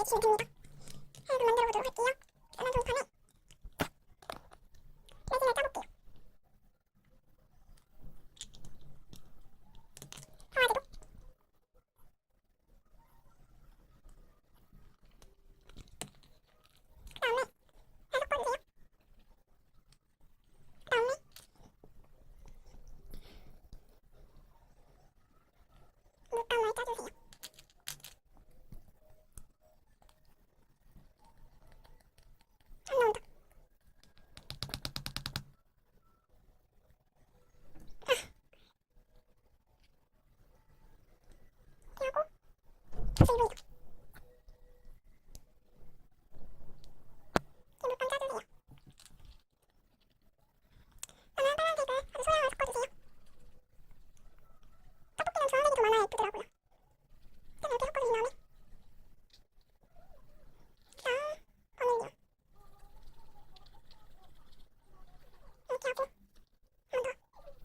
주시면 됩니다. 하여금 만들어 보도록 할게요. 까만 종이판에 레진을 짜볼게요. 강아지도 그 다음에 살짝 꺼주세요. 그 다음에 물감을 짜주세요. 안 나온다. 이렇게 하고 사실 이거